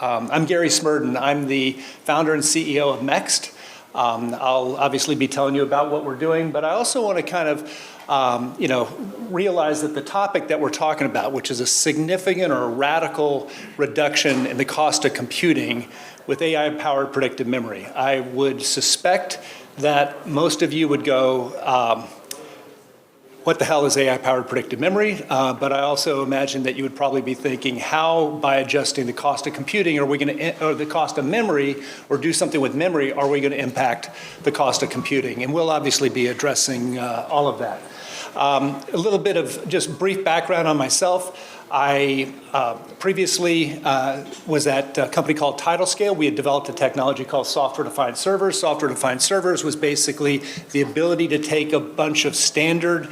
I'm Gary Smurden. I'm the founder and CEO of MEXT. I'll obviously be telling you about what we're doing, but I also want to kind of realize that the topic that we're talking about, which is a significant or a radical reduction in the cost of computing with AI-powered predictive memory. I would suspect that most of you would go, what the hell is AI-powered predictive memory? But I also imagine that you would probably be thinking, how, by adjusting the cost of computing, are we going to, or the cost of memory, or do something with memory, are we going to impact the cost of computing? And we'll obviously be addressing all of that. A little bit of just brief background on myself. I previously was at a company called TidalScale. We had developed a technology called software-defined servers. Software-defined servers was basically the ability to take a bunch of standard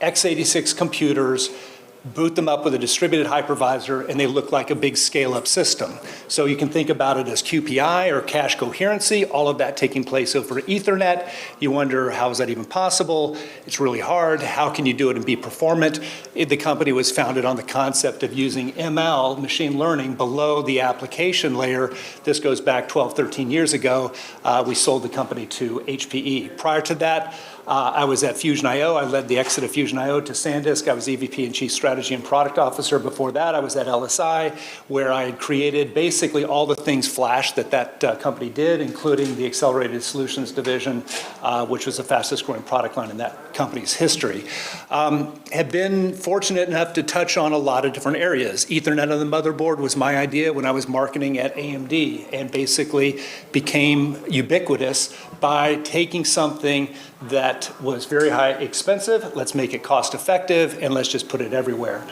x86 computers, boot them up with a distributed hypervisor, and they look like a big scale-up system. So you can think about it as QPI or cache coherency, all of that taking place over Ethernet. You wonder, how is that even possible? It's really hard. How can you do it and be performant? The company was founded on the concept of using ML, machine learning, below the application layer. This goes back 12, 13 years ago. We sold the company to HPE. Prior to that, I was at Fusion.io. I led the exit of Fusion.io to SanDisk. I was EVP and Chief Strategy and Product Officer. Before that, I was at LSI, where I had created basically all the things Flash that company did, including the Accelerated Solutions Division, which was the fastest growing product line in that company's history. Have been fortunate enough to touch on a lot of different areas. Ethernet on the motherboard was my idea when I was marketing at AMD, and basically became ubiquitous by taking something that was very expensive, let's make it cost effective, and let's just put it everywhere.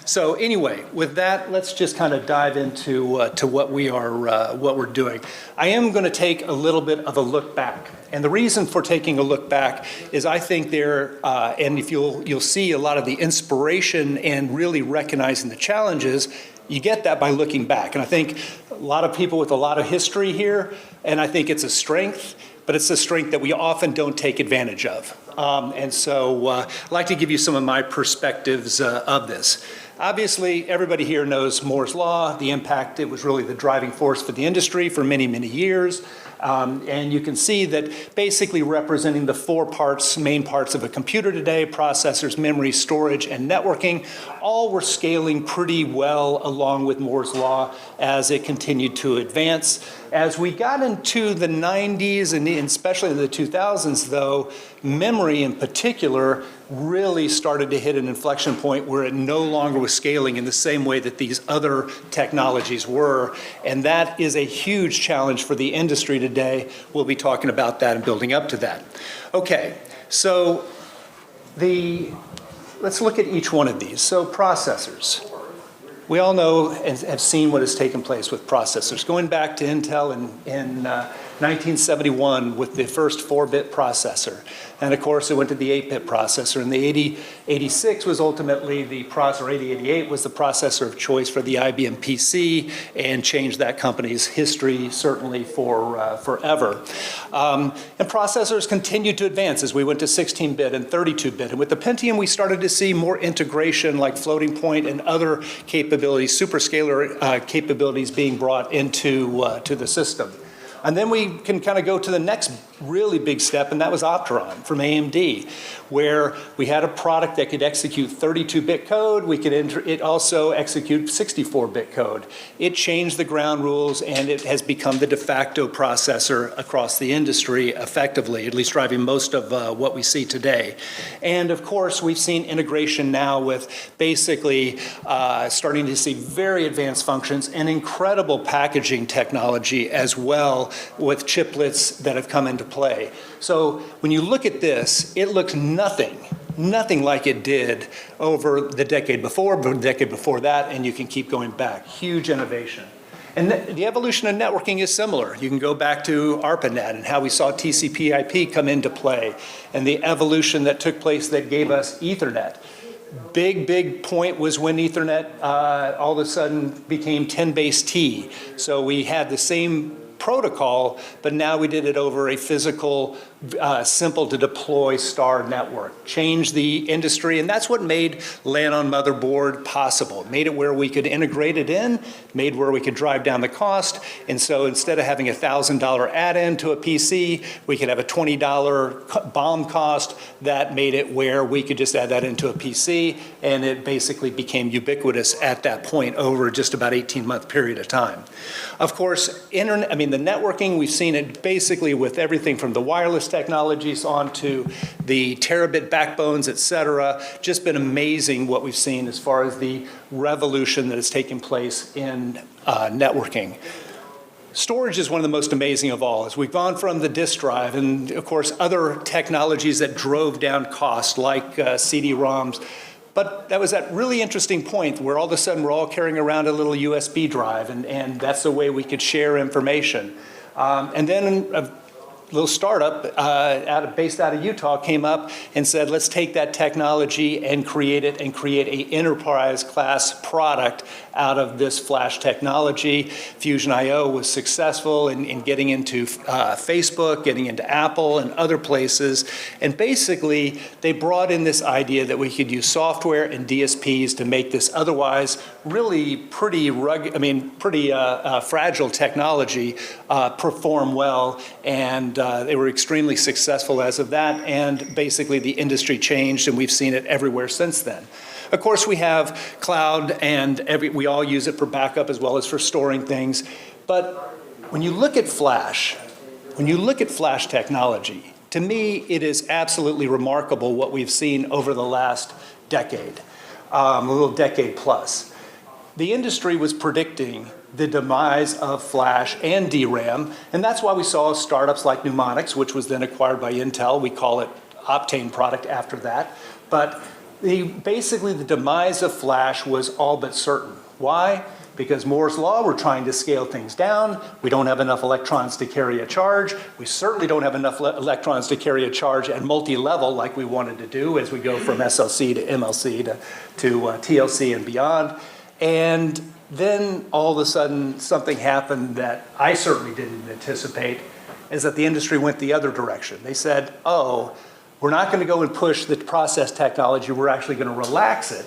So anyway, with that, let's just kind of dive into to what we're doing. I am going to take a little bit of a look back. And the reason for taking a look back is I think and if you'll see a lot of the inspiration and really recognizing the challenges, you get that by looking back. And I think a lot of people with a lot of history here, and I think it's a strength, but it's a strength that we often don't take advantage of. And so I'd like to give you some of my perspectives of this. Obviously, everybody here knows Moore's Law, the impact. It was really the driving force for the industry for many, many years. And you can see that basically representing the main parts of a computer today, processors, memory, storage, and networking, all were scaling pretty well along with Moore's Law as it continued to advance. As we got into the 90s and especially the 2000s, though, memory in particular really started to hit an inflection point where it no longer was scaling in the same way that these other technologies were. And that is a huge challenge for the industry today. We'll be talking about that and building up to that. Okay, so let's look at each one of these. So processors. We all know and have seen what has taken place with processors. Going back to Intel in 1971 with the first 4-bit processor. And of course, it went to the 8-bit processor. And the 8086 was ultimately the processor, 8088 was the processor of choice for the IBM PC and changed that company's history certainly for forever. And processors continued to advance as we went to 16-bit and 32-bit. And with the Pentium, we started to see more integration like floating point and other capabilities, superscalar capabilities being brought into to the system. And then we can kind of go to the next really big step, and that was Opteron from AMD, where we had a product that could execute 32-bit code. We could it also execute 64-bit code. It changed the ground rules, and it has become the de facto processor across the industry effectively, at least driving most of what we see today. And of course, we've seen integration now with basically starting to see very advanced functions and incredible packaging technology as well with chiplets that have come into play. So when you look at this, it looks nothing like it did over the decade before, but the decade before that, and you can keep going back. Huge innovation. And the evolution of networking is similar. You can go back to ARPANET and how we saw TCP/IP come into play, and the evolution that took place that gave us Ethernet. Big point was when Ethernet all of a sudden became 10BASE-T. So we had the same protocol, but now we did it over a physical simple to deploy star network, changed the industry, and that's what made LAN on motherboard possible. It made it where we could integrate it in, made where we could drive down the cost, and so instead of having a $1,000 add-in to a PC, we could have a $20 BOM cost. That made it where we could just add that into a PC, and it basically became ubiquitous at that point over just about 18-month period of time. Of course, the networking, we've seen it basically with everything from the wireless technologies onto the terabit backbones, et cetera. Just been amazing what we've seen as far as the revolution that has taken place in networking. Storage is one of the most amazing of all. As we've gone from the disk drive and, of course, other technologies that drove down cost like CD-ROMs. But that was that really interesting point where all of a sudden we're all carrying around a little USB drive, and that's the way we could share information. And then a little startup based out of Utah came up and said, let's take that technology and create it and create an enterprise class product out of this flash technology. Fusion.io was successful in getting into Facebook, getting into Apple and other places. And basically, they brought in this idea that we could use software and DSPs to make this otherwise really pretty fragile technology perform well. And they were extremely successful as of that. And basically, the industry changed, and we've seen it everywhere since then. Of course, we have cloud, and we all use it for backup as well as for storing things. But when you look at flash technology, to me, it is absolutely remarkable what we've seen over the last decade, a little decade plus. The industry was predicting the demise of flash and DRAM, and that's why we saw startups like Mnemonics, which was then acquired by Intel. We call it Optane product after that. But basically, the demise of flash was all but certain. Why? Because Moore's Law, we're trying to scale things down. We don't have enough electrons to carry a charge. We certainly don't have enough electrons to carry a charge at multi-level like we wanted to do as we go from SLC to MLC to TLC and beyond. And then all of a sudden, something happened that I certainly didn't anticipate, is that the industry went the other direction. They said, oh, we're not going to go and push the process technology. We're actually going to relax it.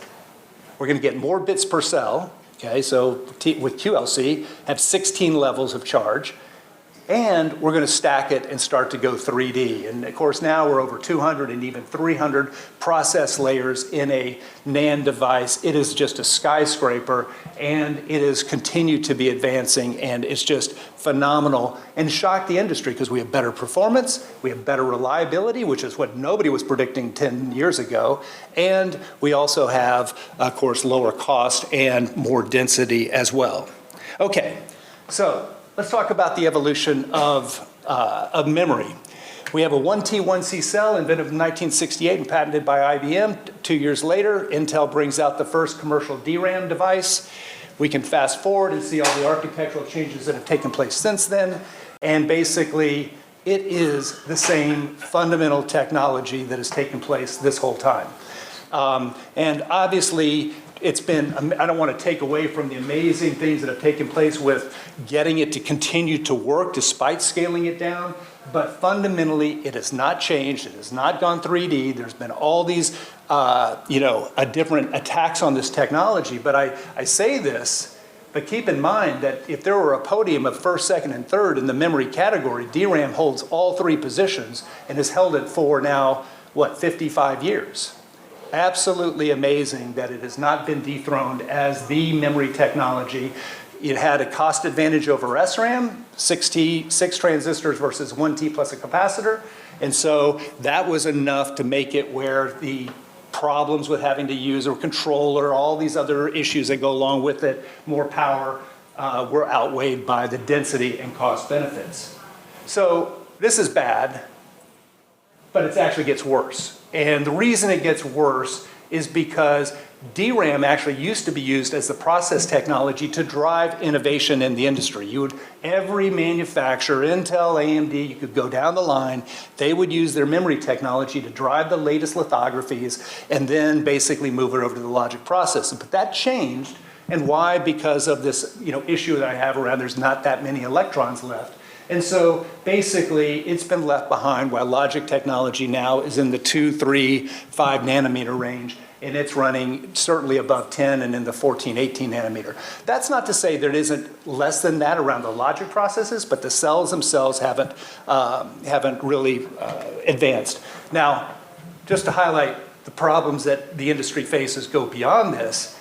We're going to get more bits per cell. Okay, so with QLC, have 16 levels of charge. And we're going to stack it and start to go 3D. And of course, now we're over 200 and even 300 process layers in a NAND device. It is just a skyscraper, and it has continued to be advancing, and it's just phenomenal and shocked the industry because we have better performance, we have better reliability, which is what nobody was predicting 10 years ago, and we also have, of course, lower cost and more density as well. Okay, so let's talk about the evolution of memory. We have a 1T, 1C cell invented in 1968 and patented by IBM. 2 years later, Intel brings out the first commercial DRAM device. We can fast forward and see all the architectural changes that have taken place since then. And basically, it is the same fundamental technology that has taken place this whole time. And obviously, it's been, I don't want to take away from the amazing things that have taken place with getting it to continue to work despite scaling it down, but fundamentally it has not changed. It has not gone 3D. There's been all these, different attacks on this technology, but I say this, but keep in mind that if there were a podium of first, second, and third in the memory category, DRAM holds all three positions and has held it for now, 55 years. Absolutely amazing that it has not been dethroned as the memory technology. It had a cost advantage over SRAM, 6 transistors versus 1T plus a capacitor. And so that was enough to make it where the problems with having to use a controller, all these other issues that go along with it, more power, were outweighed by the density and cost benefits. So this is bad, but it actually gets worse. And the reason it gets worse is because DRAM actually used to be used as the process technology to drive innovation in the industry. Every manufacturer, Intel, AMD, you could go down the line, they would use their memory technology to drive the latest lithographies and then basically move it over to the logic process. But that changed, and why? Because of this issue that I have around there's not that many electrons left. And so basically, it's been left behind while logic technology now is in the 2, 3, 5 nanometer range, and it's running certainly above 10 and in the 14, 18 nanometer. That's not to say there isn't less than that around the logic processes, but the cells themselves haven't really advanced. Now, just to highlight the problems that the industry faces go beyond this,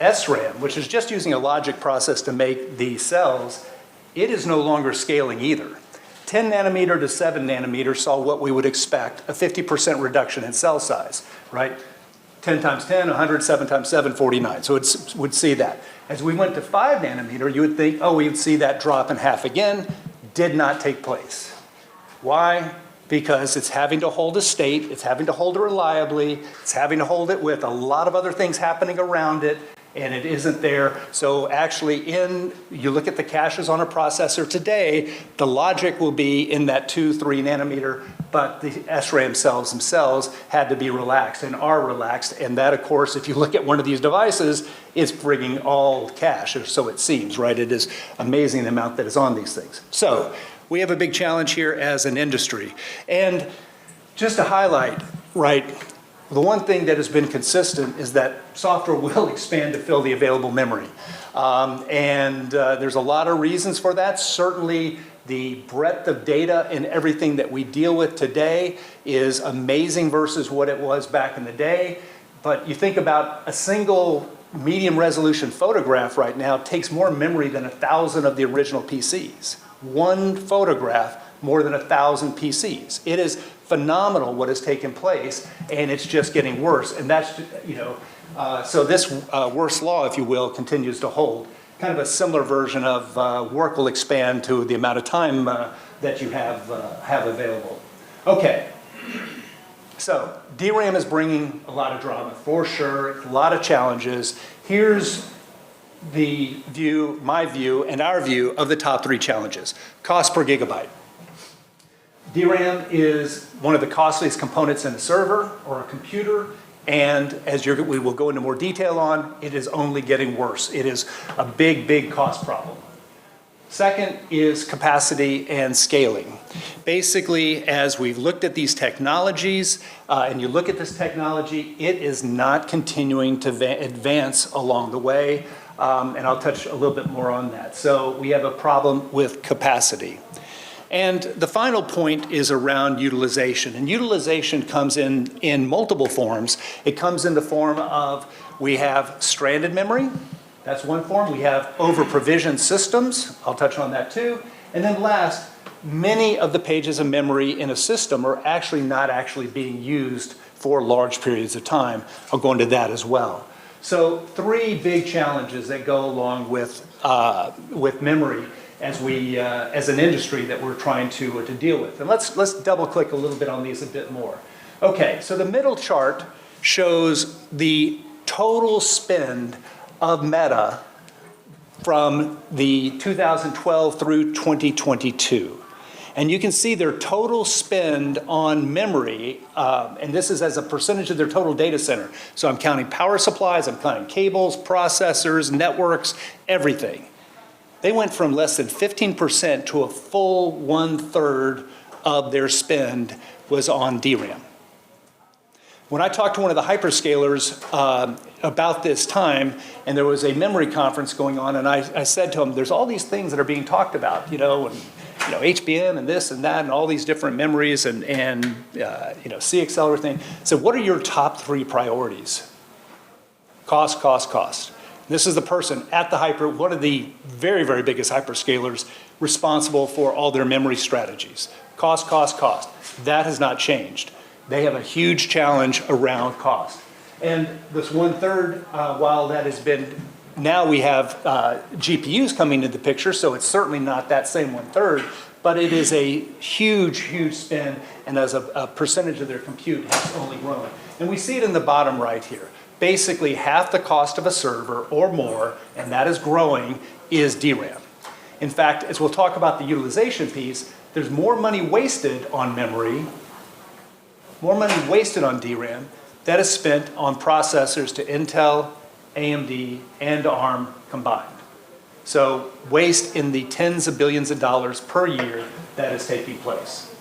SRAM, which is just using a logic process to make the cells, it is no longer scaling either. 10 nanometer to 7 nanometer saw what we would expect, a 50% reduction in cell size, right? 10 times 10, 100, 7 times 7, 49. So it would see that. As we went to 5 nanometer, you would think, oh, we would see that drop in half again. Did not take place. Why? Because it's having to hold a state, it's having to hold it reliably, it's having to hold it with a lot of other things happening around it, and it isn't there. So actually you look at the caches on a processor today, the logic will be in that 2, 3 nanometer, but the SRAM cells themselves had to be relaxed and are relaxed. And that, of course, if you look at one of these devices, is bringing all cache, or so it seems, right? It is amazing the amount that is on these things. So we have a big challenge here as an industry. And just to highlight, right, the one thing that has been consistent is that software will expand to fill the available memory. There's a lot of reasons for that. Certainly, the breadth of data and everything that we deal with today is amazing versus what it was back in the day. But you think about a single medium resolution photograph right now takes more memory than 1,000 of the original PCs. One photograph, more than 1,000 PCs. It is phenomenal what has taken place, and it's just getting worse. And that's, so this worst law, if you will, continues to hold. Kind of a similar version of work will expand to the amount of time that you have available. Okay, so DRAM is bringing a lot of drama, for sure, a lot of challenges. Here's the view, my view, and our view of the top 3 challenges. Cost per gigabyte. DRAM is one of the costliest components in a server or a computer, and as we will go into more detail on, it is only getting worse. It is a big, big cost problem. Second is capacity and scaling. Basically, as we've looked at these technologies, and you look at this technology, it is not continuing to advance along the way, and I'll touch a little bit more on that. So we have a problem with capacity. And the final point is around utilization. And utilization comes in multiple forms. It comes in the form of we have stranded memory. That's one form. We have over-provisioned systems. I'll touch on that too. And then last, many of the pages of memory in a system are actually not actually being used for large periods of time. I'll go into that as well. So 3 big challenges that go along with memory as an industry that we're trying to deal with. And let's double click a little bit on these a bit more. Okay, so the middle chart shows the total spend of Meta from the 2012 through 2022. And you can see their total spend on memory, and this is as a percentage of their total data center. So I'm counting power supplies, I'm counting cables, processors, networks, everything. They went from less than 15% to a full 1/3 of their spend was on DRAM. When I talked to one of the hyperscalers about this time, and there was a memory conference going on, and I said to him, there's all these things that are being talked about, HBM and this and that and all these different memories and CXL, everything. So what are your top 3 priorities? Cost, cost, cost. This is the person at the one of the very, very biggest hyperscalers responsible for all their memory strategies. Cost, cost, cost. That has not changed. They have a huge challenge around cost. And this 1/3, while that has been, now we have GPUs coming into the picture, so it's certainly not that same 1/3, but it is a huge, huge spend, and as a percentage of their compute has only grown. And we see it in the bottom right here. Basically, half the cost of a server or more, and that is growing, is DRAM. In fact, as we'll talk about the utilization piece, there's more money wasted on memory, more money wasted on DRAM, that is spent on processors to Intel, AMD, and ARM combined. So waste in the tens of billions of dollars per year that is taking place.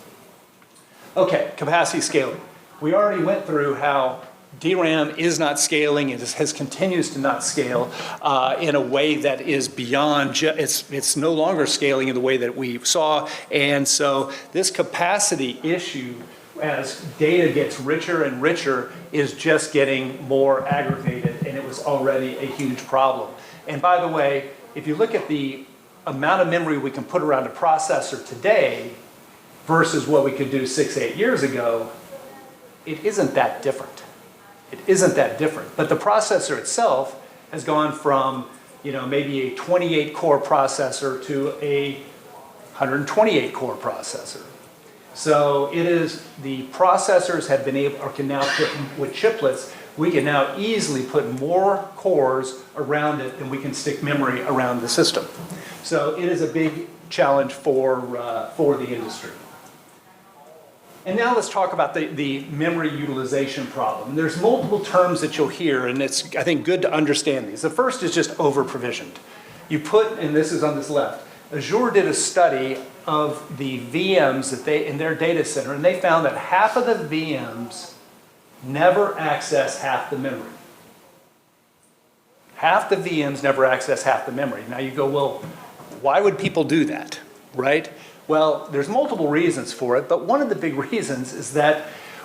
Okay, capacity scaling. We already went through how DRAM is not scaling, it continues to not scale in a way that is beyond, it's no longer scaling in the way that we saw. And so this capacity issue, as data gets richer and richer, is just getting more aggravated, and it was already a huge problem. And by the way, if you look at the amount of memory we can put around a processor today versus what we could do 6-8 years ago, it isn't that different. It isn't that different. But the processor itself has gone from, maybe a 28-core processor to a 128-core processor. So it is, the processors have been able, or can now put, with chiplets, we can now easily put more cores around it than we can stick memory around the system. So it is a big challenge for the industry. And now let's talk about the memory utilization problem. There's multiple terms that you'll hear, and it's, I think, good to understand these. The first is just over-provisioned. You put, and this is on this left, Azure did a study of the VMs that they, in their data center, and they found that half of the VMs never access half the memory. Half the VMs never access half the memory. Now you go, well, why would people do that, right? Well, there's multiple reasons for it, but one of the big reasons is that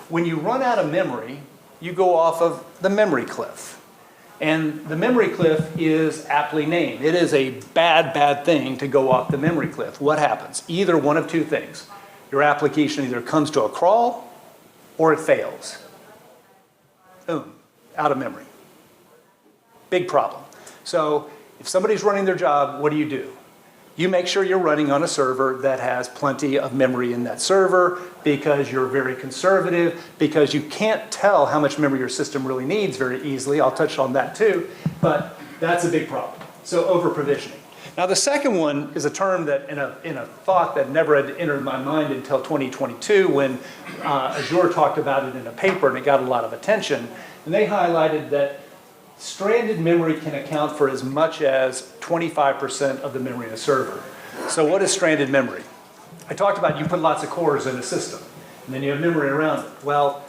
when you run out of memory, you go off of the memory cliff. And the memory cliff is aptly named. It is a bad, bad thing to go off the memory cliff. What happens? Either one of two things. Your application either comes to a crawl or it fails. Boom, out of memory. Big problem. So if somebody's running their job, what do? You make sure you're running on a server that has plenty of memory in that server because you're very conservative, because you can't tell how much memory your system really needs very easily. I'll touch on that too, but that's a big problem. So over-provisioning. Now the second one is a term that in a thought that never had entered my mind until 2022 when Azure talked about it in a paper and it got a lot of attention. And they highlighted that stranded memory can account for as much as 25% of the memory in a server. So what is stranded memory? I talked about you put lots of cores in a system, and then you have memory around it. Well,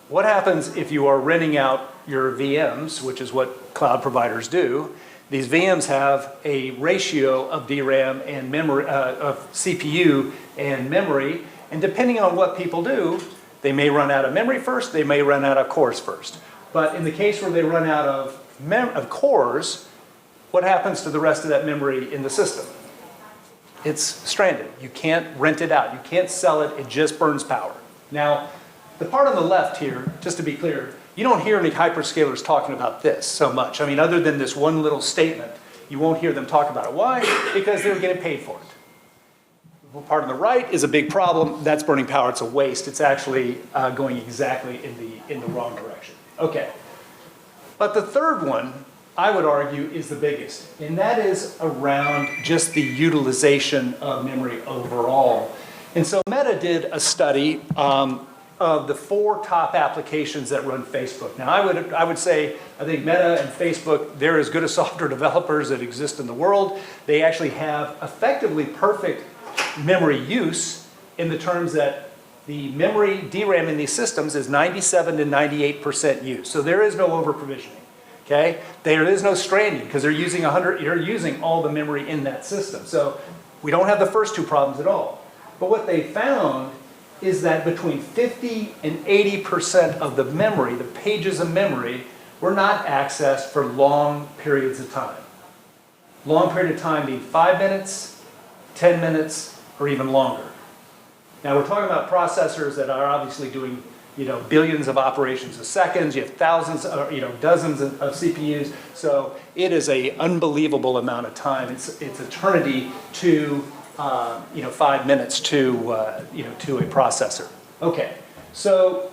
what happens if you are renting out your VMs, which is what cloud providers do? These VMs have a ratio of DRAM and memory, of CPU and memory, and depending on what people do, they may run out of memory first, they may run out of cores first. But in the case where they run out of cores, what happens to the rest of that memory in the system? It's stranded. You can't rent it out. You can't sell it. It just burns power. Now, the part on the left here, just to be clear, you don't hear any hyperscalers talking about this so much. I mean, other than this one little statement, you won't hear them talk about it. Why? Because they're getting paid for it. The part on the right is a big problem. That's burning power. It's a waste. It's actually going exactly in the wrong direction. Okay, but the third one, I would argue, is the biggest, and that is around just the utilization of memory overall. And so Meta did a study of the 4 top applications that run Facebook. Now, I would say, I think Meta and Facebook, they're as good as software developers that exist in the world. They actually have effectively perfect memory use in the terms that the memory DRAM in these systems is 97 to 98% use. So there is no over-provisioning, okay? There is no stranding because you're using all the memory in that system. So we don't have the first 2 problems at all. But what they found is that between 50 and 80% of the memory, the pages of memory, were not accessed for long periods of time. Long period of time being 5 minutes, 10 minutes, or even longer. Now we're talking about processors that are obviously doing, billions of operations a second. You have thousands, or dozens of CPUs. So it is an unbelievable amount of time. It's eternity to, 5 minutes to a processor. Okay, so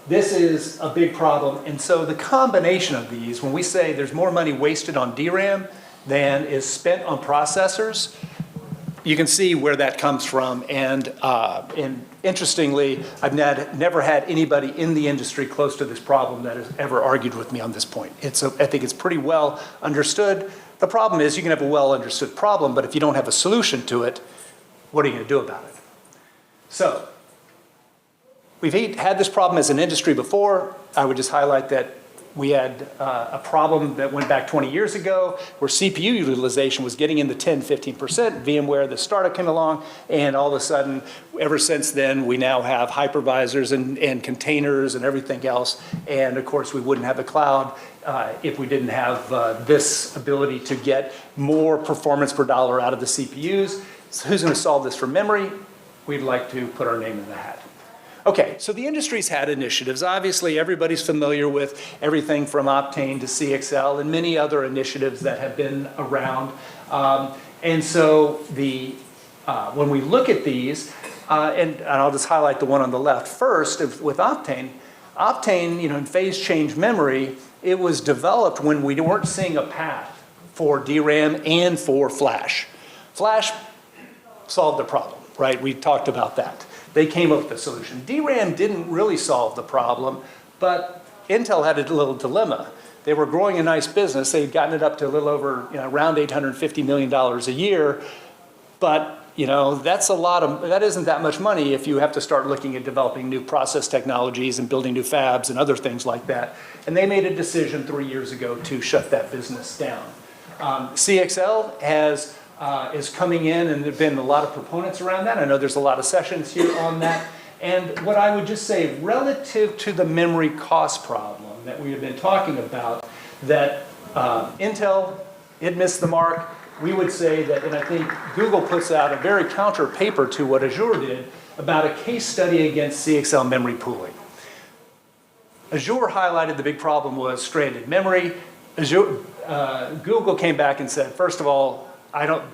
this is a big problem. And so the combination of these, when we say there's more money wasted on DRAM than is spent on processors, you can see where that comes from, and interestingly, I've never had anybody in the industry close to this problem that has ever argued with me on this point. I think it's pretty well understood, The problem is you can have a well understood problem, but if you don't have a solution to it, what are you going to do about it? So we've had this problem as an industry before. I would just highlight that we had a problem that went back 20 years ago where CPU utilization was getting in the 10, 15%. VMware, the startup came along, and all of a sudden, ever since then, we now have hypervisors and containers and everything else. And of course, we wouldn't have the cloud if we didn't have this ability to get more performance per dollar out of the CPUs. So who's going to solve this for memory? We'd like to put our name in the hat. Okay, so the industry's had initiatives. Obviously, everybody's familiar with everything from Optane to CXL and many other initiatives that have been around. And so when we look at these, and I'll just highlight the one on the left first with Optane. Optane, in phase change memory, it was developed when we weren't seeing a path for DRAM and for Flash. Flash solved the problem, right? We talked about that. They came up with a solution. DRAM didn't really solve the problem, but Intel had a little dilemma. They were growing a nice business. They had gotten it up to a little over, around $850 million a year, but that isn't that much money if you have to start looking at developing new process technologies and building new fabs and other things like that. And they made a decision 3 years ago to shut that business down. CXL is coming in, and there have been a lot of proponents around that. I know there's a lot of sessions here on that. And what I would just say, relative to the memory cost problem that we have been talking about, that Intel, it missed the mark. We would say that, and I think Google puts out a very counter paper to what Azure did about a case study against CXL memory pooling. Azure highlighted the big problem was stranded memory. Google came back and said, first of all,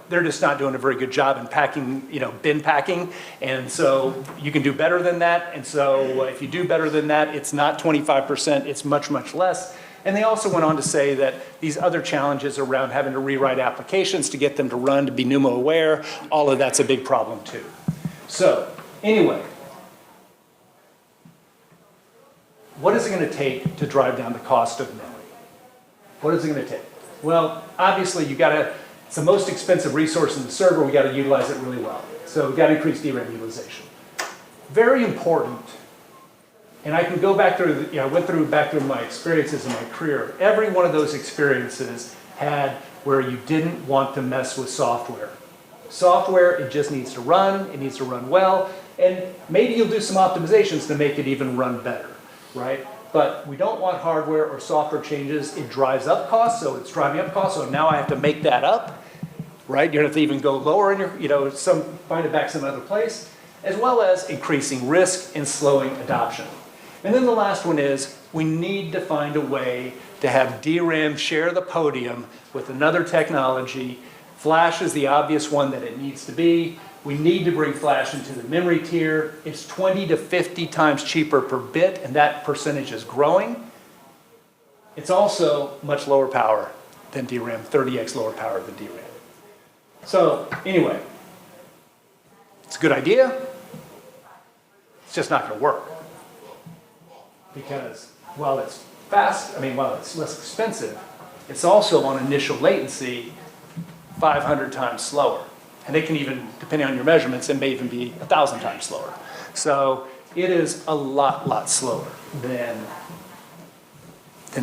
they're just not doing a very good job in packing, bin packing. And so you can do better than that. And so if you do better than that, it's not 25%, it's much, much less. And they also went on to say that these other challenges around having to rewrite applications to get them to run, to be NUMA aware, all of that's a big problem too. So anyway, what is it going to take to drive down the cost of memory? What is it going to take? Well, obviously it's the most expensive resource in the server. We got to utilize it really well. So we got to increase DRAM utilization. Very important. And I can go back through, I went back through my experiences in my career. Every one of those experiences had where you didn't want to mess with software. Software, it just needs to run. It needs to run well. And maybe you'll do some optimizations to make it even run better, right? But we don't want hardware or software changes. It drives up costs, so it's driving up costs. So now I have to make that up, right? You're going to have to even go lower in your, find it back some other place, as well as increasing risk and slowing adoption. And then the last one is we need to find a way to have DRAM share the podium with another technology. Flash is the obvious one that it needs to be. We need to bring Flash into the memory tier. It's 20 to 50 times cheaper per bit, and that percentage is growing. It's also much lower power than DRAM, 30x lower power than DRAM. So anyway, it's a good idea. It's just not going to work. Because while it's while it's less expensive, it's also on initial latency 500 times slower. And it can even, depending on your measurements, it may even be 1,000 times slower. So it is a lot slower than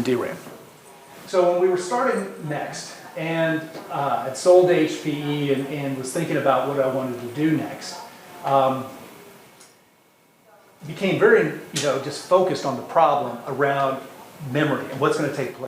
DRAM. So when we were starting MEXT, and I'd sold to HPE and was thinking about what I wanted to do next, became very, just focused on the problem around memory and what's going to take place.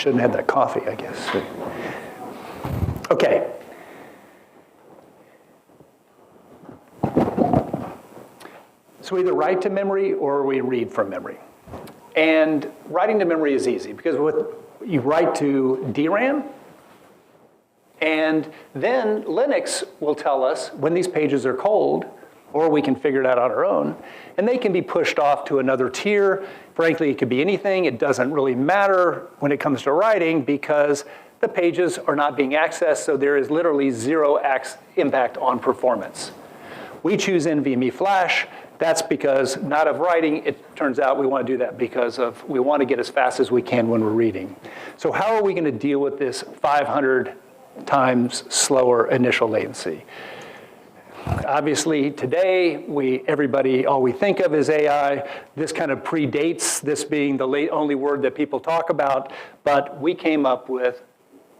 shouldn't have that coffee, I guess. Okay. So we either write to memory or we read from memory. And writing to memory is easy because you write to DRAM, and then Linux will tell us when these pages are cold, or we can figure it out on our own, and they can be pushed off to another tier. Frankly, it could be anything. It doesn't really matter when it comes to writing because the pages are not being accessed, so there is literally zero impact on performance. We choose NVMe flash. That's because not of writing, it turns out we want to do that because we want to get as fast as we can when we're reading. So how are we going to deal with this 500 times slower initial latency? Obviously, today, all we think of is AI. This kind of predates this being the only word that people talk about, but we came up with,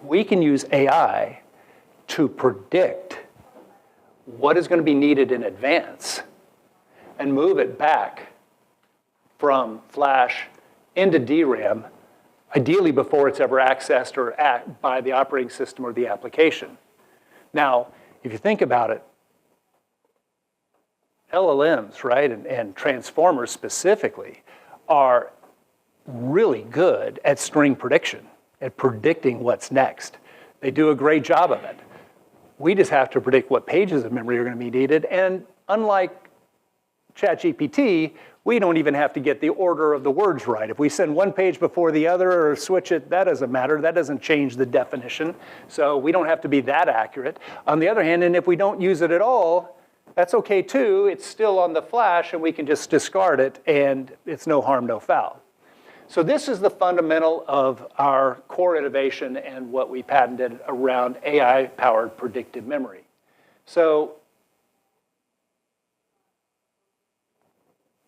we can use AI to predict what is going to be needed in advance and move it back from flash into DRAM, ideally before it's ever accessed or by the operating system or the application. Now, if you think about it, LLMs, right, and transformers specifically are really good at string prediction, at predicting what's next. They do a great job of it. We just have to predict what pages of memory are going to be needed, and unlike ChatGPT, we don't even have to get the order of the words right. If we send one page before the other or switch it, that doesn't matter. That doesn't change the definition. So we don't have to be that accurate. On the other hand, and if we don't use it at all, that's okay too. It's still on the flash and we can just discard it and it's no harm, no foul. So this is the fundamental of our core innovation and what we patented around AI-powered predictive memory. So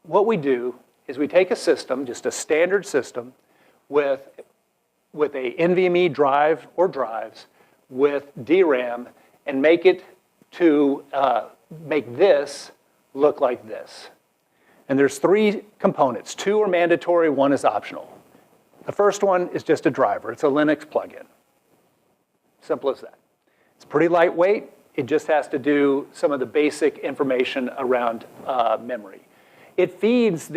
what we do is we take a system, just a standard system, with a NVMe drive or drives with DRAM and make it to make this look like this. And there's 3 components. 2 are mandatory, 1 is optional. The first one is just a driver. It's a Linux plugin. Simple as that. It's pretty lightweight. It just has to do some of the basic information around memory. It feeds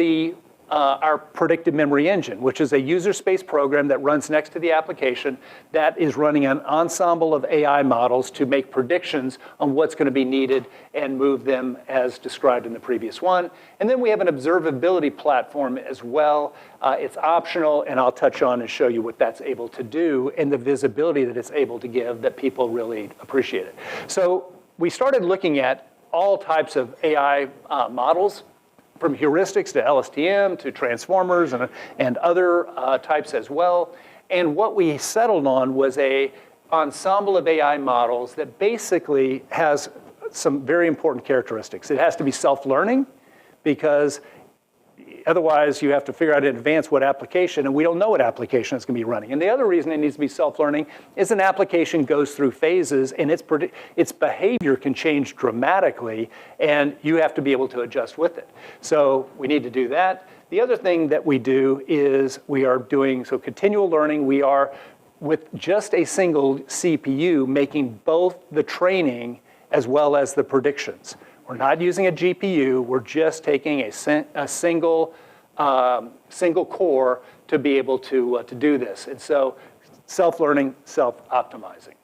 our predictive memory engine, which is a user space program that runs next to the application that is running an ensemble of AI models to make predictions on what's going to be needed and move them as described in the previous one. And then we have an observability platform as well. It's optional, and I'll touch on and show you what that's able to do and the visibility that it's able to give that people really appreciate it. So we started looking at all types of AI models, from heuristics to LSTM to transformers and other types as well. And what we settled on was an ensemble of AI models that basically has some very important characteristics. It has to be self-learning because otherwise you have to figure out in advance what application, and we don't know what application it's going to be running. And the other reason it needs to be self-learning is an application goes through phases and its behavior can change dramatically, and you have to be able to adjust with it. So we need to do that. The other thing that we do is we are doing continual learning. We are, with just a single CPU, making both the training as well as the predictions. We're not using a GPU. We're just taking a single core to be able to do this. And so self-learning, self-optimizing.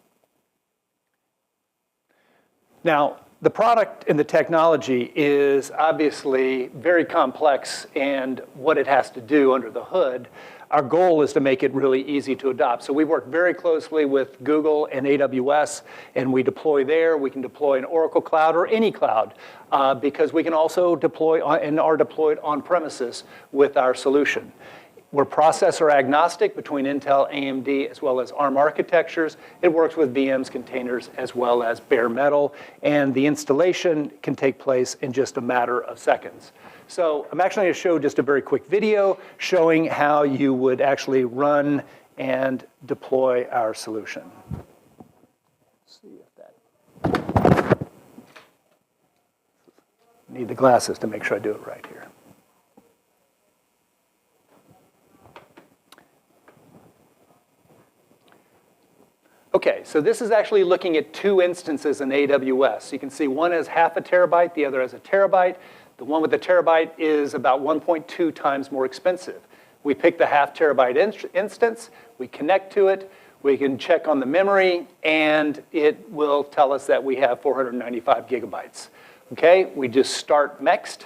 Now, the product and the technology is obviously very complex, and what it has to do under the hood, our goal is to make it really easy to adopt. So we've worked very closely with Google and AWS, and we deploy there. We can deploy in Oracle Cloud or any cloud because we can also deploy and are deployed on premises with our solution. We're processor agnostic between Intel, AMD, as well as ARM architectures. It works with VMs, containers, as well as bare metal, and the installation can take place in just a matter of seconds. So I'm actually going to show just a very quick video showing how you would actually run and deploy our solution. Let's see if that... Need the glasses to make sure I do it right here. Okay, so this is actually looking at two instances in AWS. You can see one has half a terabyte, the other has a terabyte. The one with the terabyte is about 1.2 times more expensive. We pick the half terabyte instance, we connect to it, we can check on the memory, and it will tell us that we have 495 gigabytes. Okay, we just start MEXT.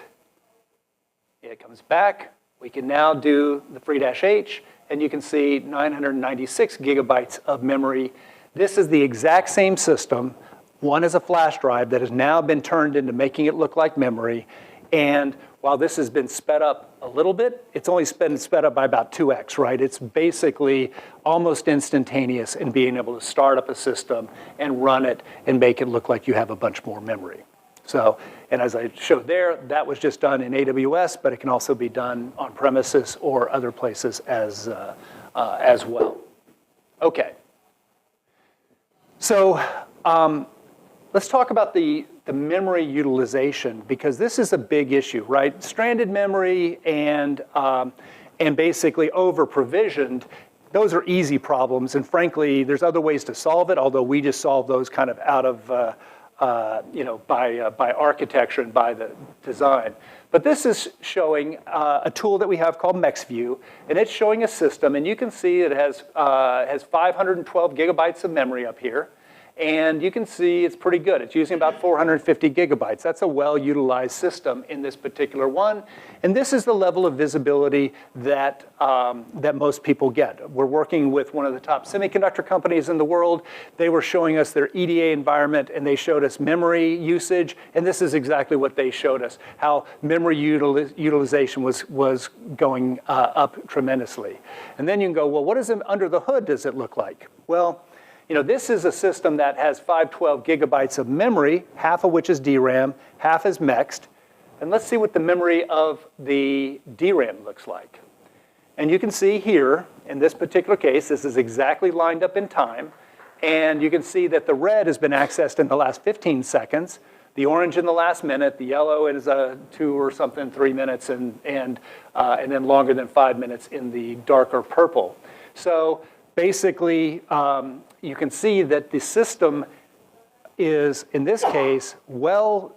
It comes back. We can now do the free-h, and you can see 996 gigabytes of memory. This is the exact same system. One is a flash drive that has now been turned into making it look like memory. And while this has been sped up a little bit, it's only been sped up by about 2x, right? It's basically almost instantaneous in being able to start up a system and run it and make it look like you have a bunch more memory. So, and as I showed there, that was just done in AWS, but it can also be done on premises or other places as well. Okay. So let's talk about the memory utilization, because this is a big issue, right? Stranded memory and basically over-provisioned, those are easy problems. And frankly, there's other ways to solve it, although we just solve those kind of out of by architecture and by the design. But this is showing a tool that we have called MEXT, and it's showing a system, and you can see it has 512 gigabytes of memory up here, and you can see it's pretty good. It's using about 450 gigabytes. That's a well-utilized system in this particular one, and this is the level of visibility that that most people get. We're working with one of the top semiconductor companies in the world. They were showing us their EDA environment, and they showed us memory usage, and this is exactly what they showed us, how memory utilization was going up tremendously. And then you can go, well, what is it under the hood does it look like? Well, you know, this is a system that has 512 gigabytes of memory, half of which is DRAM, half is MEXT. And let's see what the memory of the DRAM looks like. And you can see here, in this particular case, this is exactly lined up in time. And you can see that the red has been accessed in the last 15 seconds, the orange in the last minute, the yellow is 2 or something, 3 minutes, and then longer than 5 minutes in the darker purple. So basically, you can see that the system is, in this case,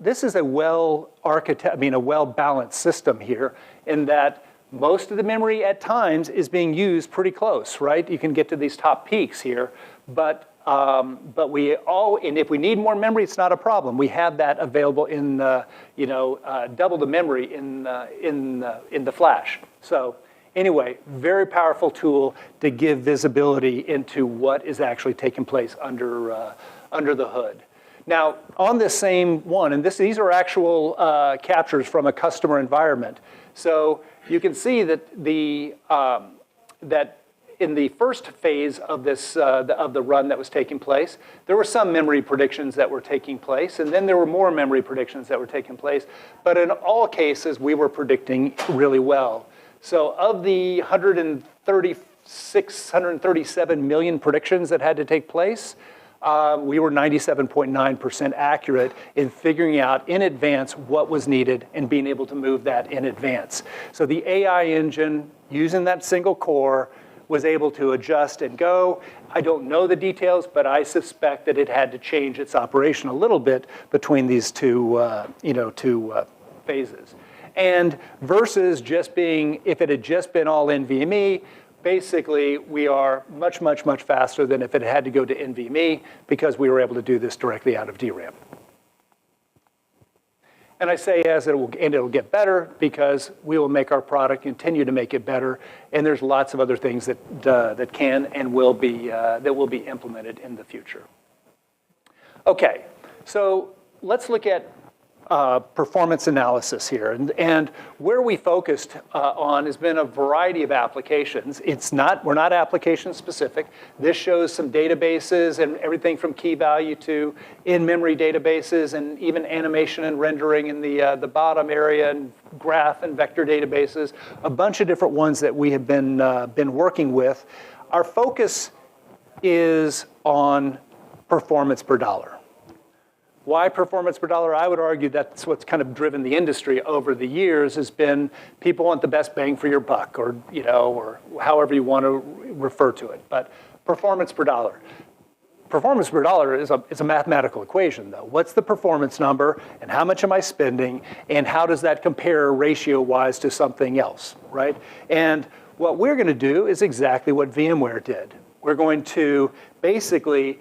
this is a well-balanced system here, in that most of the memory at times is being used pretty close, right? You can get to these top peaks here, but and if we need more memory, it's not a problem. We have that available in, double the memory in the flash. So anyway, very powerful tool to give visibility into what is actually taking place under the hood. Now, on this same one, and these are actual captures from a customer environment. So you can see that that in the first phase of this of the run that was taking place, there were some memory predictions that were taking place, and then there were more memory predictions that were taking place. But in all cases, we were predicting really well. So of the 137 million predictions that had to take place, we were 97.9% accurate in figuring out in advance what was needed and being able to move that in advance. So the AI engine, using that single core, was able to adjust and go. I don't know the details, but I suspect that it had to change its operation a little bit between these two phases. And versus just being, if it had just been all NVMe, basically we are much, much, much faster than if it had to go to NVMe, because we were able to do this directly out of DRAM. And I say it'll get better, because we will make our product, continue to make it better, and there's lots of other things that can and will be implemented in the future. Okay, so let's look at performance analysis here, and where we focused on has been a variety of applications. We're not application specific. This shows some databases and everything from key value to in-memory databases, and even animation and rendering in the bottom area, and graph and vector databases, a bunch of different ones that we have been working with. Our focus is on performance per dollar. Why performance per dollar? I would argue that's what's kind of driven the industry over the years, has been people want the best bang for your buck, or however you want to refer to it. But performance per dollar. performance per dollar is a mathematical equation, though. What's the performance number, and how much am I spending, and how does that compare ratio-wise to something else, right? And what we're going to do is exactly what VMware did. We're going to basically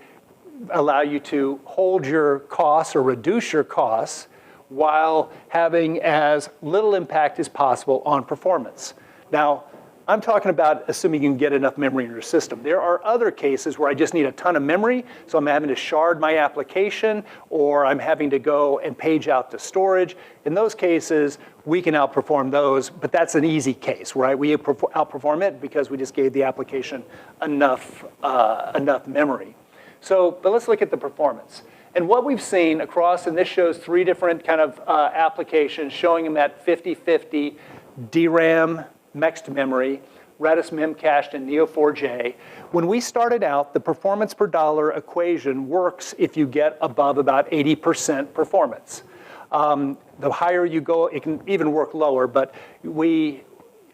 allow you to hold your costs or reduce your costs while having as little impact as possible on performance. Now, I'm talking about assuming you can get enough memory in your system. There are other cases where I just need a ton of memory, so I'm having to shard my application, or I'm having to go and page out to storage. In those cases, we can outperform those, but that's an easy case, right? We outperform it because we just gave the application enough memory. So, but let's look at the performance. And what we've seen across, and this shows 3 different kind of applications, showing them at 50/50 DRAM, MEXT memory, Redis Memcached, and Neo4j. When we started out, the performance per dollar equation works if you get above about 80% performance. The higher you go, it can even work lower, but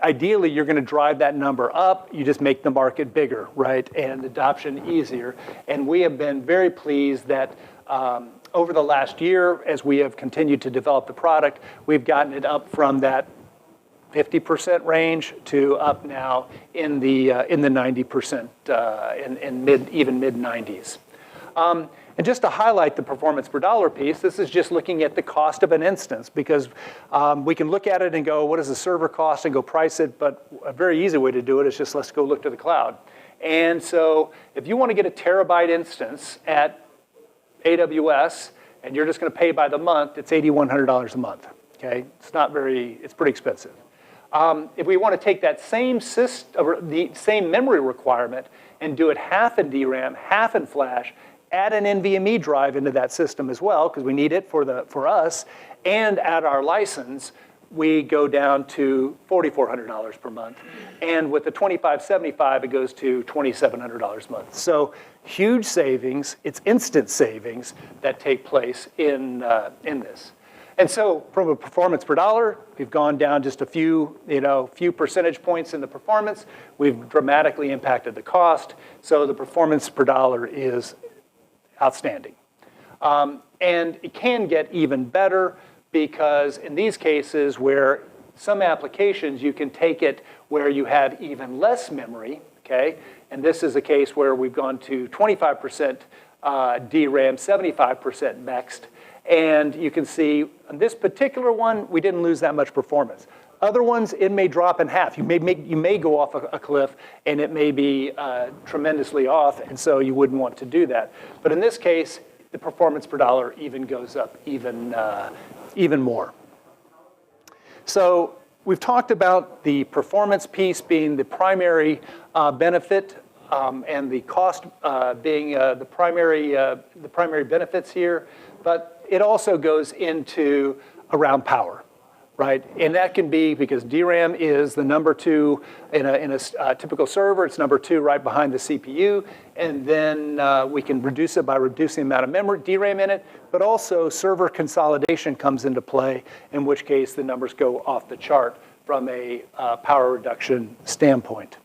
ideally, you're going to drive that number up. You just make the market bigger, right, and adoption easier. And we have been very pleased that over the last year, as we have continued to develop the product, we've gotten it up from that 50% range to up now in the 90%, even mid-90s. And just to highlight the performance per dollar piece, this is just looking at the cost of an instance, because we can look at it and go, what does the server cost, and go price it, but a very easy way to do it is just let's go look to the cloud. And so if you want to get a terabyte instance at AWS, and you're just going to pay by the month, it's $8,100 a month, okay? It's pretty expensive. If we want to take that same the same memory requirement and do it half in DRAM, half in flash, add an NVMe drive into that system as well, because we need it for us, and add our license, we go down to $4,400 per month. And with the 2575, it goes to $2,700 a month. So huge savings. It's instant savings that take place in this. And so from a performance per dollar, we've gone down just a few percentage points in the performance. We've dramatically impacted the cost. So the performance per dollar is outstanding. And it can get even better, because in these cases where some applications you can take it where you have even less memory, okay? And this is a case where we've gone to 25% DRAM, 75% MEXT. And you can see on this particular one, we didn't lose that much performance. Other ones, it may drop in half. You may go off a cliff, and it may be tremendously off, and so you wouldn't want to do that. But in this case, the performance per dollar even goes up even more. So we've talked about the performance piece being the primary benefit, and the cost being the primary benefits here. But it also goes into around power, right? And that can be because DRAM is the number 2 in a typical server. It's number 2 right behind the CPU. And then we can reduce it by reducing the amount of memory, DRAM in it. But also server consolidation comes into play, in which case the numbers go off the chart from a power reduction standpoint.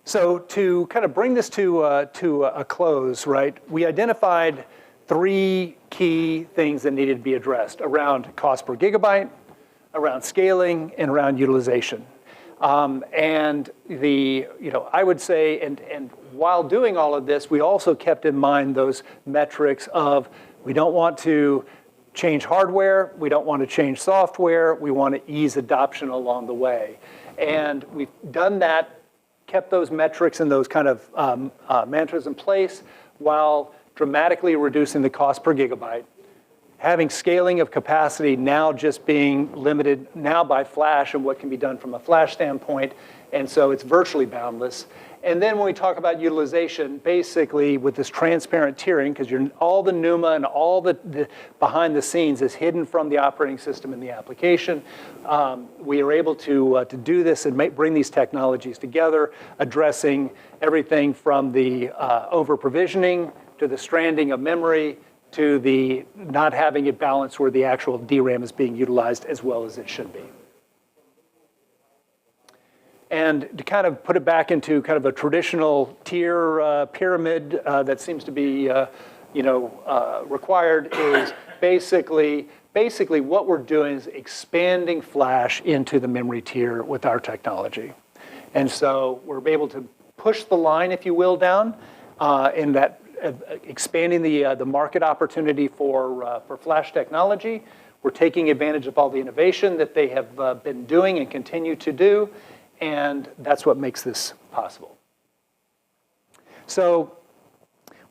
So to kind of bring this to a close, right, we identified 3 key things that needed to be addressed around cost per gigabyte, around scaling, and around utilization. And I would say, and while doing all of this, we also kept in mind those metrics of we don't want to change hardware, we don't want to change software, we want to ease adoption along the way. And we've done that, kept those metrics and those kind of mantras in place while dramatically reducing the cost per gigabyte, having scaling of capacity now just being limited now by flash and what can be done from a flash standpoint, and so it's virtually boundless. And then when we talk about utilization, basically with this transparent tiering, because all the NUMA and all the behind the scenes is hidden from the operating system and the application, we are able to do this and bring these technologies together, addressing everything from the over-provisioning to the stranding of memory to the not having it balanced where the actual DRAM is being utilized as well as it should be. And to kind of put it back into kind of a traditional tier pyramid that seems to be required is basically what we're doing is expanding flash into the memory tier with our technology. And so we're able to push the line, if you will, down in that expanding the market opportunity for flash technology. We're taking advantage of all the innovation that they have been doing and continue to do, and that's what makes this possible. So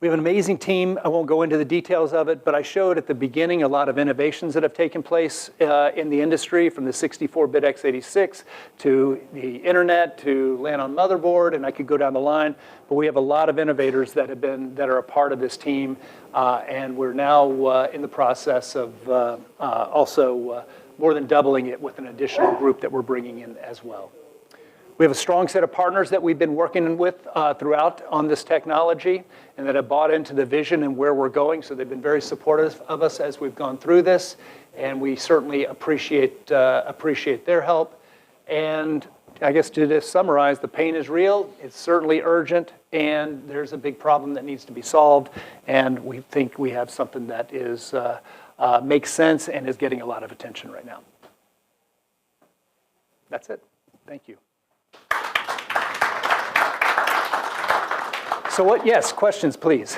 we have an amazing team. I won't go into the details of it, but I showed at the beginning a lot of innovations that have taken place in the industry, from the 64-bit x86 to the internet to LAN on motherboard, and I could go down the line. But we have a lot of innovators that are a part of this team, and we're now in the process of also more than doubling it with an additional group that we're bringing in as well. We have a strong set of partners that we've been working with throughout on this technology and that have bought into the vision and where we're going. So they've been very supportive of us as we've gone through this, and we certainly appreciate their help. And I guess to just summarize, the pain is real, it's certainly urgent, and there's a big problem that needs to be solved. And we think we have something that is makes sense and is getting a lot of attention right now. That's it. Thank you. So what, yes, questions, please.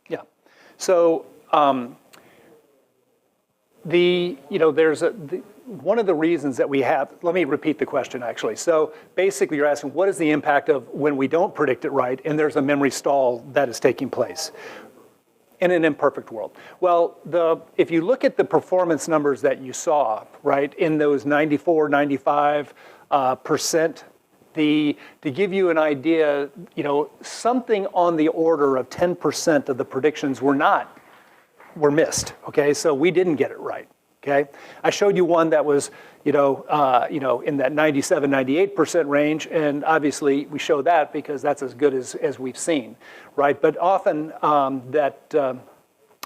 Yeah, so one of the reasons that we have, let me repeat the question actually. So basically you're asking, what is the impact of when we don't predict it right and there's a memory stall that is taking place in an imperfect world? Well, if you look at the performance numbers that you saw, right, in those 94, 95%, to give you an idea, something on the order of 10% of the predictions were missed, okay? So we didn't get it right. Okay, I showed you one that was, in that 97, 98% range, and obviously we show that because that's as good as we've seen, right? But often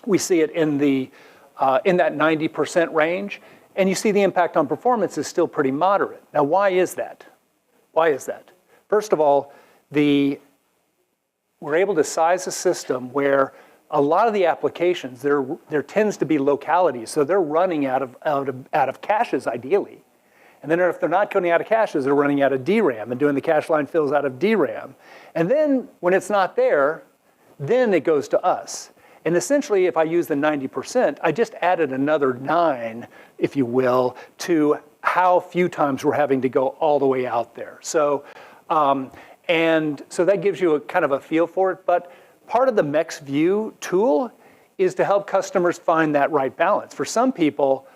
we see it in that 90% range, and you see the impact on performance is still pretty moderate. Now, why is that? Why is that? First of all, we're able to size a system where a lot of the applications, there tends to be localities, so they're running out of caches ideally. And then if they're not running out of caches, they're running out of DRAM and doing the cache line fills out of DRAM. And then when it's not there, then it goes to us. And essentially, if I use the 90%, I just added another 9, if you will, to how few times we're having to go all the way out there. So, and so that gives you a kind of a feel for it. But part of the MEXT View tool is to help customers find that right balance. For some people,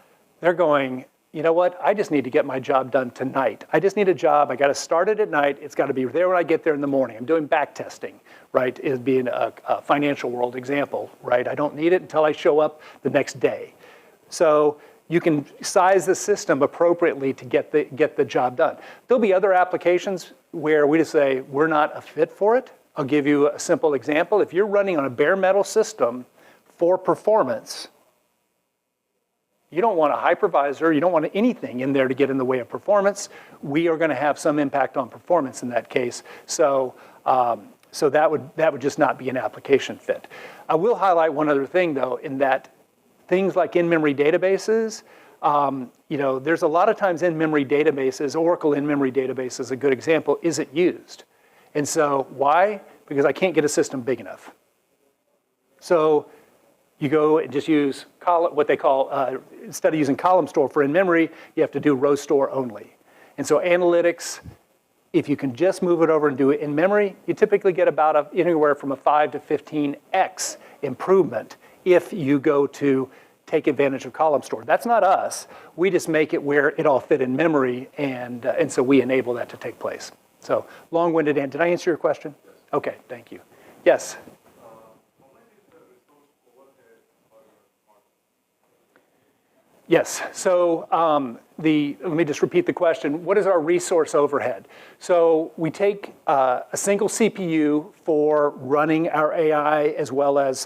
they're going, you know what, I just need to get my job done tonight. I just need a job, I gotta start it at night, it's gotta be there when I get there in the morning. I'm doing back testing, right, is being a financial world example, right? I don't need it until I show up the next day. So you can size the system appropriately to get the job done. There'll be other applications where we just say, we're not a fit for it. I'll give you a simple example. If you're running on a bare metal system for performance, you don't want a hypervisor, you don't want anything in there to get in the way of performance. We are going to have some impact on performance in that case. So, that would just not be an application fit. I will highlight one other thing though, in that things like in-memory databases, there's a lot of times in-memory databases, Oracle in-memory database is a good example, isn't used. And so why? Because I can't get a system big enough. So you go and just use what they call, instead of using column store for in-memory, you have to do row store only. And so analytics, if you can just move it over and do it in memory, you typically get about anywhere from a 5 to 15x improvement if you go to take advantage of column store. That's not us. We just make it where it all fit in memory, and so we enable that to take place. So long-winded, and did I answer your question? Yes. Okay, thank you. Yes? Yes. So let me just repeat the question. What is our resource overhead? So we take a single CPU for running our AI as well as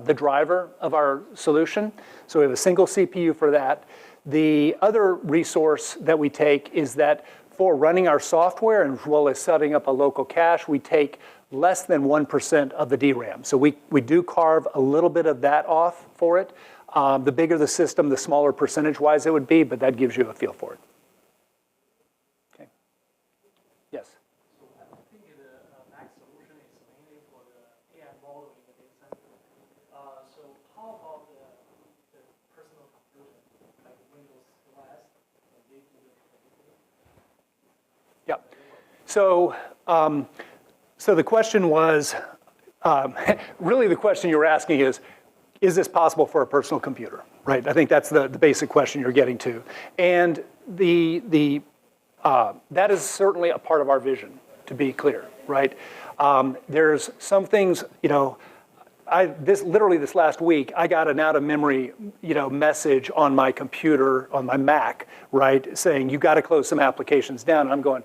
the driver of our solution. So we have a single CPU for that. The other resource that we take is that for running our software as well as setting up a local cache, we take less than 1% of the DRAM. So we do carve a little bit of that off for it. The bigger the system, the smaller percentage-wise it would be, but that gives you a feel for it. Okay. Yes? So I think the MEXT solution is mainly for the AI model in the data center. So how about the personal computer, like Windows OS, and they do the Yeah. So the question was, really the question you were asking is this possible for a personal computer, right? I think that's the basic question you're getting to. And that is certainly a part of our vision, to be clear, right? There's some things, literally this last week, I got an out of memory, message on my computer, on my Mac, right? Saying, you got to close some applications down. And I'm going,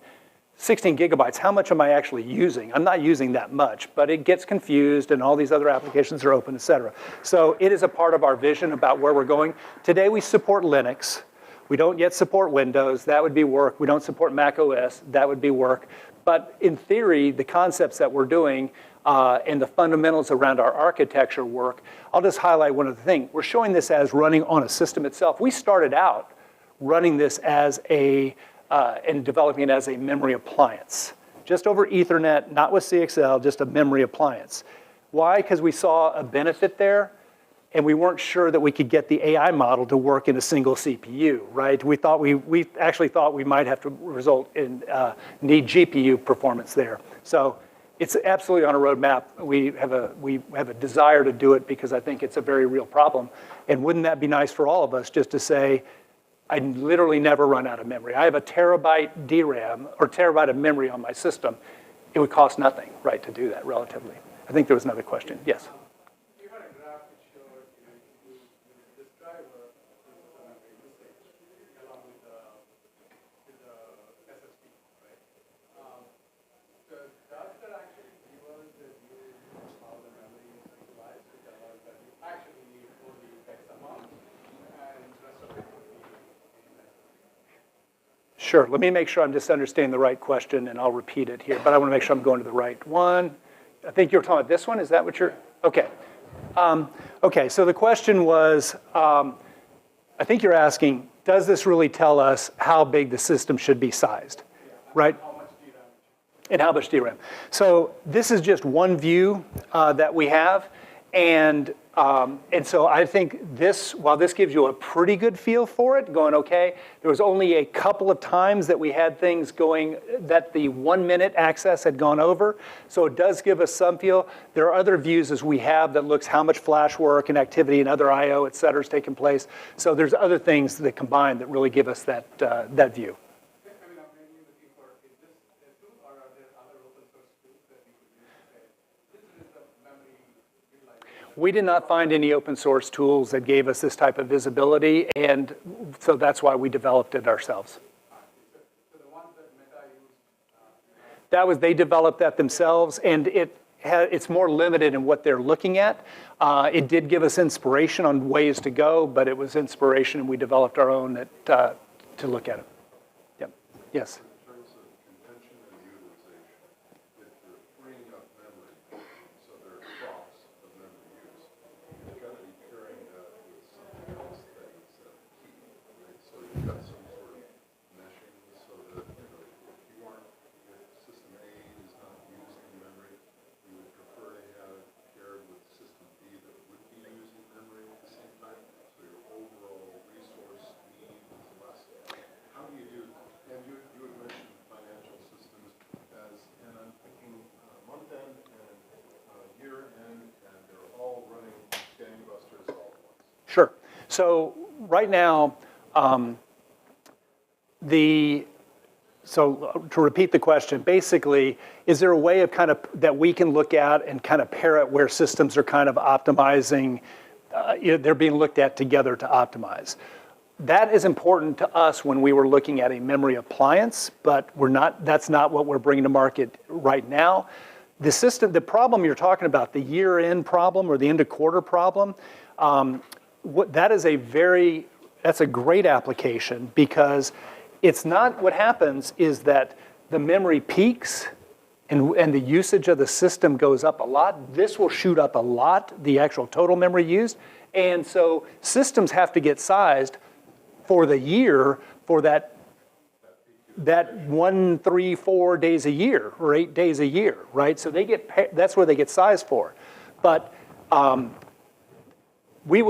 16 gigabytes, how much am I actually using? I'm not using that much, but it gets confused and all these other applications are open, et cetera. So it is a part of our vision about where we're going. Today we support Linux. We don't yet support Windows. That would be work. We don't support Mac OS. That would be work. But in theory, the concepts that we're doing and the fundamentals around our architecture work, I'll just highlight one other thing. We're showing this as running on a system itself. We started out running this as and developing it as a memory appliance. Just over Ethernet, not with CXL, just a memory appliance. Why? Because we saw a benefit there, and we weren't sure that we could get the AI model to work in a single CPU, right? We actually thought we might have to need GPU performance there. So it's absolutely on a roadmap. We have a desire to do it because I think it's a very real problem. And wouldn't that be nice for all of us just to say, I literally never run out of memory. I have a terabyte DRAM or terabyte of memory on my system. It would cost nothing, right, to do that relatively. I think there was another question. Yes? You had a graph that showed this driver is memory usage along with the SSD, right? So does that actually give us the view of how the memory is utilized, which allows that you actually need only X amount and the rest of it would be. Sure. Let me make sure I'm just understanding the right question, and I'll repeat it here. But I want to make sure I'm going to the right one. I think you're talking about this one. Is that what you're? Okay. Okay. So the question was, I think you're asking, does this really tell us how big the system should be sized, right? How much DRAM? And how much DRAM? So this is just one view that we have, and so I think while this gives you a pretty good feel for it, going, okay, there was only a couple of times that we had things going that the 1 minute access had gone over. So it does give us some feel. There are other views as we have that looks how much flash work and activity and other I/O, et cetera, is taking place. So there's other things that combine that really give us that view. We did not find any open source tools that gave us this type of visibility, and so that's why we developed it ourselves. So the ones that Meta used? They developed that themselves, and it's more limited in what they're looking at. It did give us inspiration on ways to go, but it was inspiration, and we developed our own to look at it. Yep. Yes. Sure. So right now, so to repeat the question, basically, is there a way of that we can look at and kind of pair it where systems are kind of optimizing, they're being looked at together to optimize? that is important to us when we were looking at a memory appliance, but that's not what we're bringing to market right now. The problem you're talking about, the year-end problem or the end-of-quarter problem, that's a great application because it's not, what happens is that the memory peaks and the usage of the system goes up a lot. This will shoot up a lot, the actual total memory used. And so systems have to get sized for the year for that 1, 3, 4 days a year or 8 days a year, right? So that's where they get sized for. But we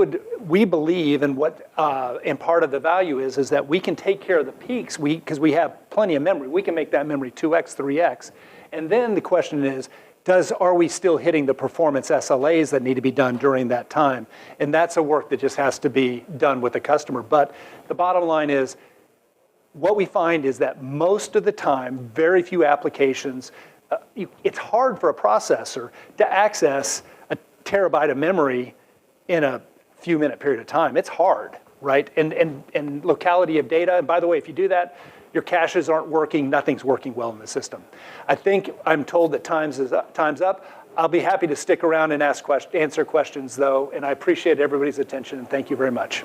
believe, and and part of the value is that we can take care of the peaks because we have plenty of memory. We can make that memory 2x, 3x. And then the question is, are we still hitting the performance SLAs that need to be done during that time? And that's a work that just has to be done with the customer. But the bottom line is, what we find is that most of the time, very few applications, it's hard for a processor to access a terabyte of memory in a few minute period of time. It's hard, right? And locality of data, and by the way, if you do that, your caches aren't working, nothing's working well in the system. I'm told that time's up. I'll be happy to stick around and answer questions though, and I appreciate everybody's attention and thank you very much.